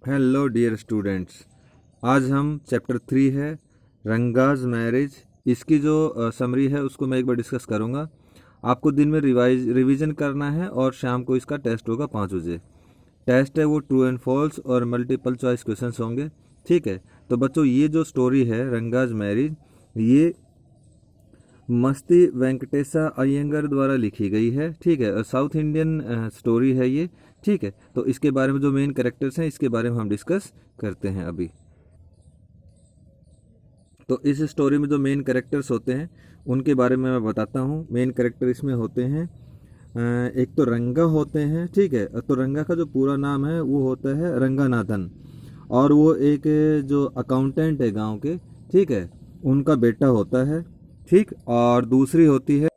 Hello dear students. आज हम chapter 3 है रंगाज मैरिज। इसकी जो समरी है उसको मैं एक बार डिस्कस करूँगा। आपको दिन में रिवीजन करना है और शाम को इसका टेस्ट होगा 5 बजे। टेस्ट है वो ट्रू एंड फॉल्स और मल्टीपल चॉइस क्वेश्चंस होंगे। ठीक है, तो बच्चों ये जो स्टोरी है रंगाज मैरिज, ये मस्ती वेंकटेशा अयंगर द्वारा लिखी गई है। ठीक है, साउथ इंडियन स्टोरी है ये। ठीक है, तो इसके बारे में जो मेन कैरेक्टर्स हैं इसके बारे में हम डिस्कस करते हैं अभी। तो इस स्टोरी में जो मेन कैरेक्टर्स होते हैं उनके बारे में मैं बताता हूँ। मेन कैरेक्टर इसमें होते हैं एक तो रंगा होते हैं। ठीक है, तो रंगा का जो पूरा नाम है वो होता है रंगानाथन, और वो एक जो अकाउंटेंट है गांव के, ठीक है, उनका बेटा होता है। ठीक, और दूसरी होती है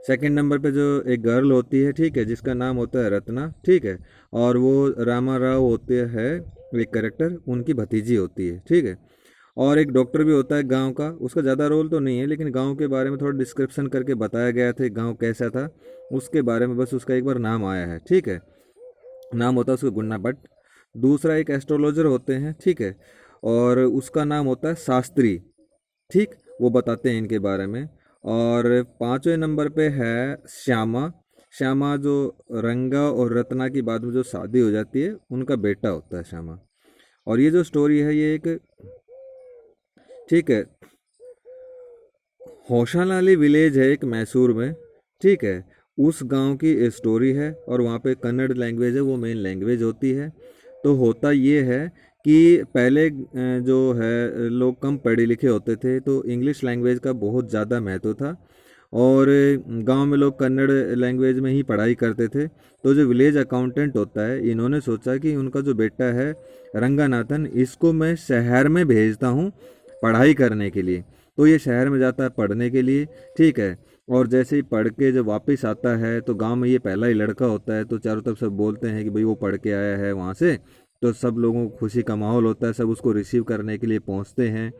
सेकंड नंबर पे जो एक गर्ल होती है, ठीक है, जिसका नाम होता है रत्ना। ठीक है, और वो रामा राव होते हैं एक करेक्टर, उनकी भतीजी होती है। ठीक है, और एक डॉक्टर भी होता है गांव का। उसका ज़्यादा रोल तो नहीं है, लेकिन गांव के बारे में थोड़ा डिस्क्रिप्शन करके बताया गया था गांव कैसा था उसके बारे में, बस उसका एक बार नाम आया है। ठीक है, नाम होता है उसका गुन्ना भट्ट। दूसरा एक एस्ट्रोलॉजर होते हैं, ठीक है, और उसका नाम होता है शास्त्री। ठीक, वो बताते हैं इनके बारे में। और 5वें नंबर पे है श्यामा। श्यामा जो रंगा और रत्ना की बाद में जो शादी हो जाती है उनका बेटा होता है श्यामा। और ये जो स्टोरी है ये एक, ठीक है, होशालाली विलेज है एक मैसूर में। ठीक है, उस गांव की स्टोरी है, और वहाँ पे कन्नड़ लैंग्वेज है, वो मेन लैंग्वेज होती है। तो होता ये है कि पहले जो है लोग कम पढ़े लिखे होते थे, तो इंग्लिश लैंग्वेज का बहुत ज़्यादा महत्व था, और गांव में लोग कन्नड़ लैंग्वेज में ही पढ़ाई करते थे। तो जो विलेज अकाउंटेंट होता है, इन्होंने सोचा कि उनका जो बेटा है रंगानाथन, इसको मैं शहर में भेजता हूँ पढ़ाई करने के लिए। तो ये शहर में जाता है पढ़ने के लिए। ठीक है, और जैसे ही पढ़ के जब वापस आता है तो गांव में ये पहला ही लड़का होता है, तो चारों तरफ सब बोलते हैं कि भाई वो पढ़ के आया है वहाँ से। तो सब लोगों को खुशी का माहौल होता है, सब उसको रिसीव करने के लिए पहुँचते हैं।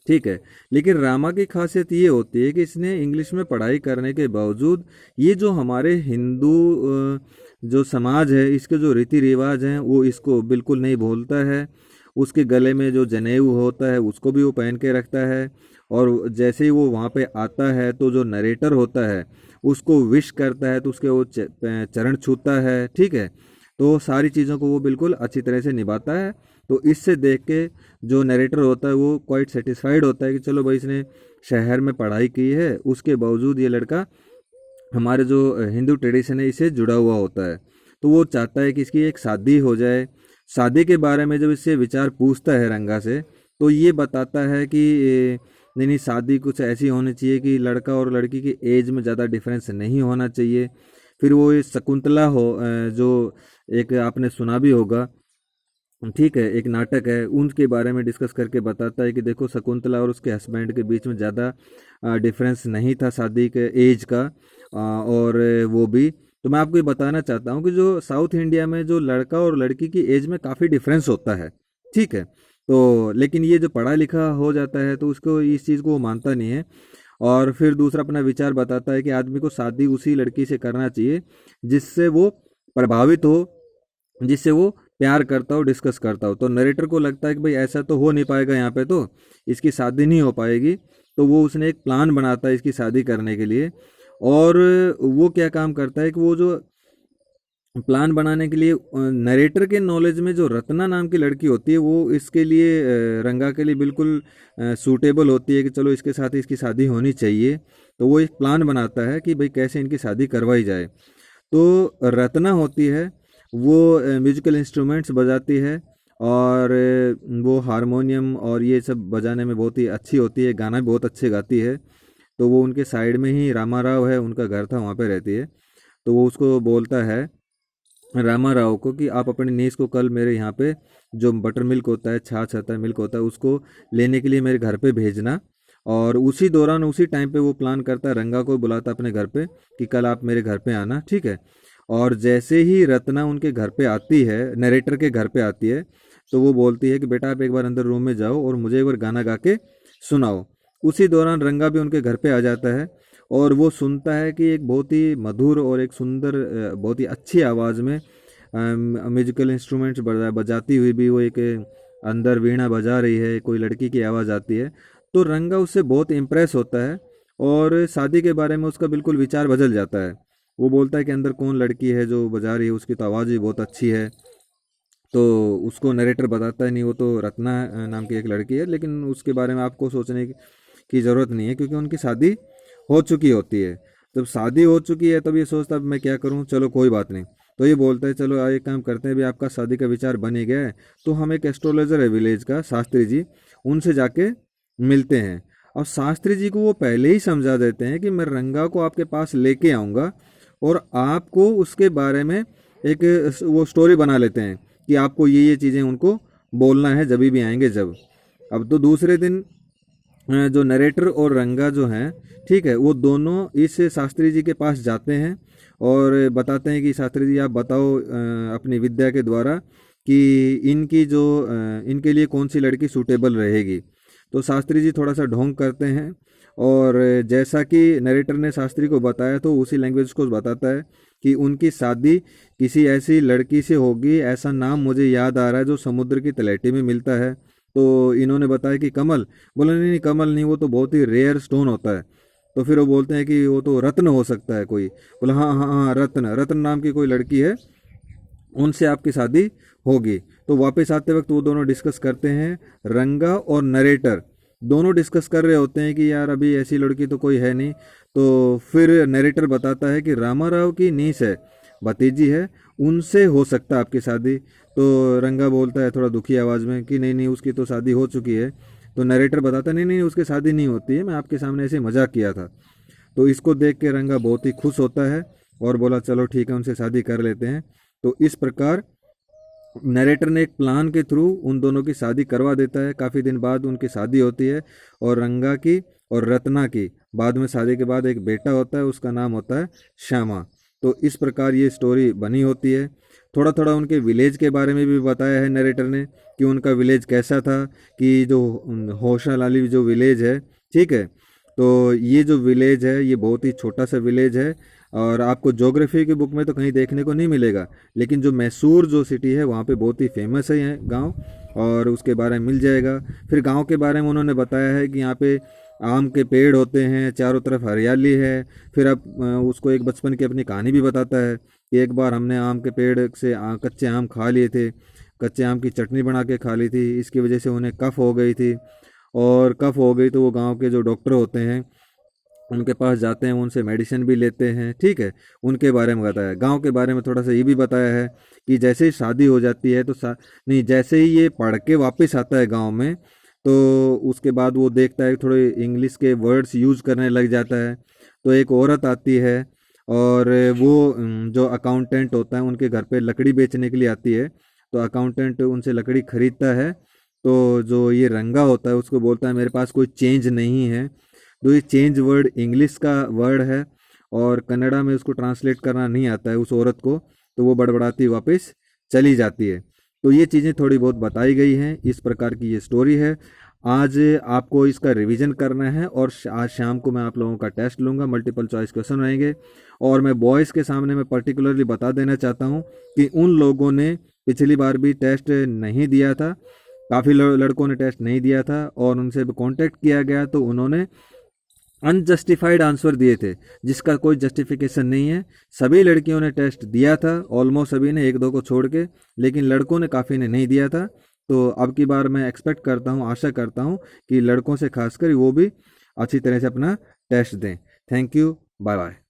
ठीक है, लेकिन रामा की खासियत ये होती है कि इसने इंग्लिश में पढ़ाई करने के बावजूद ये जो हमारे हिंदू जो समाज है, इसके जो रीति रिवाज हैं वो इसको बिल्कुल नहीं भूलता है। उसके गले में जो जनेऊ होता है उसको भी वो पहन के रखता है, और जैसे ही वो वहाँ पे आता है तो जो नरेटर होता है उसको विश करता है, तो उसके वो चरण छूता है। ठीक है, तो सारी चीज़ों को वो बिल्कुल अच्छी तरह से निभाता है। तो इससे देख के जो नरेटर होता है वो क्वाइट सेटिस्फाइड होता है कि चलो भाई इसने शहर में पढ़ाई की है, उसके बावजूद ये लड़का हमारे जो हिंदू ट्रेडिशन है इससे जुड़ा हुआ होता है। तो वो चाहता है कि इसकी एक शादी हो जाए। शादी के बारे में जब इससे विचार पूछता है रंगा से, तो ये बताता है कि नहीं नहीं, शादी कुछ ऐसी होनी चाहिए कि लड़का और लड़की की एज में ज़्यादा डिफरेंस नहीं होना चाहिए। फिर वो ये शकुंतला जो एक आपने सुना भी होगा, ठीक है, एक नाटक है, उनके बारे में डिस्कस करके बताता है कि देखो शकुंतला और उसके हस्बैंड के बीच में ज़्यादा डिफरेंस नहीं था शादी के एज का। और वो भी, तो मैं आपको ये बताना चाहता हूँ कि जो साउथ इंडिया में जो लड़का और लड़की की एज में काफ़ी डिफरेंस होता है। ठीक है, तो लेकिन ये जो पढ़ा लिखा हो जाता है तो उसको इस चीज़ को वो मानता नहीं है। और फिर दूसरा अपना विचार बताता है कि आदमी को शादी उसी लड़की से करना चाहिए जिससे वो प्रभावित हो, जिससे वो प्यार करता हो, डिस्कस करता हो। तो नरेटर को लगता है कि भाई ऐसा तो हो नहीं पाएगा, यहाँ पे तो इसकी शादी नहीं हो पाएगी। तो वो उसने एक प्लान बनाता है इसकी शादी करने के लिए। और वो क्या काम करता है कि वो जो प्लान बनाने के लिए नरेटर के नॉलेज में जो रत्ना नाम की लड़की होती है वो इसके लिए रंगा के लिए बिल्कुल सूटेबल होती है कि चलो इसके साथ इसकी शादी होनी चाहिए। तो वो एक प्लान बनाता है कि भाई कैसे इनकी शादी करवाई जाए। तो रत्ना होती है वो म्यूजिकल इंस्ट्रूमेंट्स बजाती है, और वो हारमोनियम और ये सब बजाने में बहुत ही अच्छी होती है, गाना भी बहुत अच्छे गाती है। तो वो उनके साइड में ही रामा राव है, उनका घर था, वहाँ पे रहती है। तो वो उसको बोलता है रामा राव को कि आप अपनी नीस को कल मेरे यहाँ पे जो बटर मिल्क होता है, छाछ आता है, मिल्क होता है, उसको लेने के लिए मेरे घर पे भेजना। और उसी दौरान उसी टाइम पे वो प्लान करता है, रंगा को बुलाता अपने घर पे कि कल आप मेरे घर पे आना। ठीक है, और जैसे ही रत्ना उनके घर पे आती है, नरेटर के घर पे आती है, तो वो बोलती है कि बेटा आप एक बार अंदर रूम में जाओ और मुझे एक बार गाना गा के सुनाओ। उसी दौरान रंगा भी उनके घर पे आ जाता है, और वो सुनता है कि एक बहुत ही मधुर और एक सुंदर बहुत ही अच्छी आवाज़ में म्यूजिकल इंस्ट्रूमेंट्स बजाती हुई भी वो एक अंदर वीणा बजा रही है, कोई लड़की की आवाज़ आती है। तो रंगा उससे बहुत इम्प्रेस होता है और शादी के बारे में उसका बिल्कुल विचार बदल जाता है। वो बोलता है कि अंदर कौन लड़की है जो बजा रही है, उसकी तो आवाज़ भी बहुत अच्छी है। तो उसको नरेटर बताता है नहीं, वो तो रत्ना नाम की एक लड़की है, लेकिन उसके बारे में आपको सोचने की ज़रूरत नहीं है क्योंकि उनकी शादी हो चुकी होती है। जब शादी हो चुकी है तब ये सोचता है अब मैं क्या करूं, चलो कोई बात नहीं। तो ये बोलता है चलो एक काम करते हैं, भी आपका शादी का विचार बन ही गया है तो हम एक एस्ट्रोलॉजर है विलेज का, शास्त्री जी, उनसे जाके मिलते हैं। और शास्त्री जी को वो पहले ही समझा देते हैं कि मैं रंगा को आपके पास लेके आऊँगा और आपको उसके बारे में एक वो स्टोरी बना लेते हैं कि आपको ये चीज़ें उनको बोलना है जब भी आएंगे जब। अब तो दूसरे दिन जो नरेटर और रंगा जो हैं, ठीक है, वो दोनों इस शास्त्री जी के पास जाते हैं और बताते हैं कि शास्त्री जी आप बताओ अपनी विद्या के द्वारा कि इनकी जो इनके लिए कौन सी लड़की सूटेबल रहेगी। तो शास्त्री जी थोड़ा सा ढोंग करते हैं और जैसा कि नरेटर ने शास्त्री को बताया तो उसी लैंग्वेज को बताता है कि उनकी शादी किसी ऐसी लड़की से होगी, ऐसा नाम मुझे याद आ रहा है जो समुद्र की तलहटी में मिलता है। तो इन्होंने बताया कि कमल। बोला नहीं नहीं कमल नहीं, वो तो बहुत ही रेयर स्टोन होता है। तो फिर वो बोलते हैं कि वो तो रत्न हो सकता है कोई। बोला हाँ हाँ हाँ, रत्न, रत्न नाम की कोई लड़की है, उनसे आपकी शादी होगी। तो वापस आते वक्त वो दोनों डिस्कस करते हैं, रंगा और नरेटर दोनों डिस्कस कर रहे होते हैं कि यार अभी ऐसी लड़की तो कोई है नहीं। तो फिर नरेटर बताता है कि रामाराव की नीस है, भतीजी है, उनसे हो सकता है आपकी शादी। तो रंगा बोलता है थोड़ा दुखी आवाज़ में कि नहीं नहीं उसकी तो शादी हो चुकी है। तो नरेटर बताता नहीं नहीं उसकी शादी नहीं होती है, मैं आपके सामने ऐसे मजाक किया था। तो इसको देख के रंगा बहुत ही खुश होता है और बोला चलो ठीक है उनसे शादी कर लेते हैं। तो इस प्रकार नरेटर ने एक प्लान के थ्रू उन दोनों की शादी करवा देता है। काफ़ी दिन बाद उनकी शादी होती है और रंगा की और रत्ना की बाद में शादी के बाद एक बेटा होता है, उसका नाम होता है श्यामा। तो इस प्रकार ये स्टोरी बनी होती है। थोड़ा थोड़ा उनके विलेज के बारे में भी बताया है नरेटर ने कि उनका विलेज कैसा था, कि जो होशा लाली जो विलेज है, ठीक है, तो ये जो विलेज है ये बहुत ही छोटा सा विलेज है और आपको ज्योग्राफी की बुक में तो कहीं देखने को नहीं मिलेगा, लेकिन जो मैसूर जो सिटी है वहाँ पे बहुत ही फेमस है ये गांव और उसके बारे में मिल जाएगा। फिर गांव के बारे में उन्होंने बताया है कि यहाँ पे आम के पेड़ होते हैं, चारों तरफ हरियाली है। फिर अब उसको एक बचपन की अपनी कहानी भी बताता है कि एक बार हमने आम के पेड़ से कच्चे आम खा लिए थे, कच्चे आम की चटनी बना के खा ली थी, इसकी वजह से उन्हें कफ हो गई थी और कफ हो गई तो वो गांव के जो डॉक्टर होते हैं उनके पास जाते हैं, उनसे मेडिसिन भी लेते हैं, ठीक है। उनके बारे में बताया। गांव के बारे में थोड़ा सा ये भी बताया है कि जैसे ही शादी हो जाती है तो नहीं, जैसे ही ये पढ़ के वापस आता है गांव में तो उसके बाद वो देखता है थोड़े इंग्लिश के वर्ड्स यूज करने लग जाता है। तो एक औरत आती है और वो जो अकाउंटेंट होता है उनके घर पे लकड़ी बेचने के लिए आती है। तो अकाउंटेंट उनसे लकड़ी खरीदता है। तो जो ये रंगा होता है उसको बोलता है मेरे पास कोई चेंज नहीं है। तो ये चेंज वर्ड इंग्लिश का वर्ड है और कन्नड़ा में उसको ट्रांसलेट करना नहीं आता है उस औरत को। तो वो बड़बड़ाती वापस चली जाती है। तो ये चीज़ें थोड़ी बहुत बताई गई हैं। इस प्रकार की ये स्टोरी है। आज आपको इसका रिवीजन करना है और आज शाम को मैं आप लोगों का टेस्ट लूँगा, मल्टीपल चॉइस क्वेश्चन रहेंगे। और मैं बॉयज़ के सामने मैं पर्टिकुलरली बता देना चाहता हूँ कि उन लोगों ने पिछली बार भी टेस्ट नहीं दिया था, काफ़ी लड़कों ने टेस्ट नहीं दिया था और उनसे कांटेक्ट किया गया तो उन्होंने अनजस्टिफाइड आंसर दिए थे जिसका कोई जस्टिफिकेशन नहीं है। सभी लड़कियों ने टेस्ट दिया था, ऑलमोस्ट सभी ने, एक दो को छोड़ के, लेकिन लड़कों ने काफ़ी ने नहीं दिया था। तो अब की बार मैं एक्सपेक्ट करता हूँ, आशा करता हूँ कि लड़कों से खासकर वो भी अच्छी तरह से अपना टेस्ट दें। Thank you, bye bye.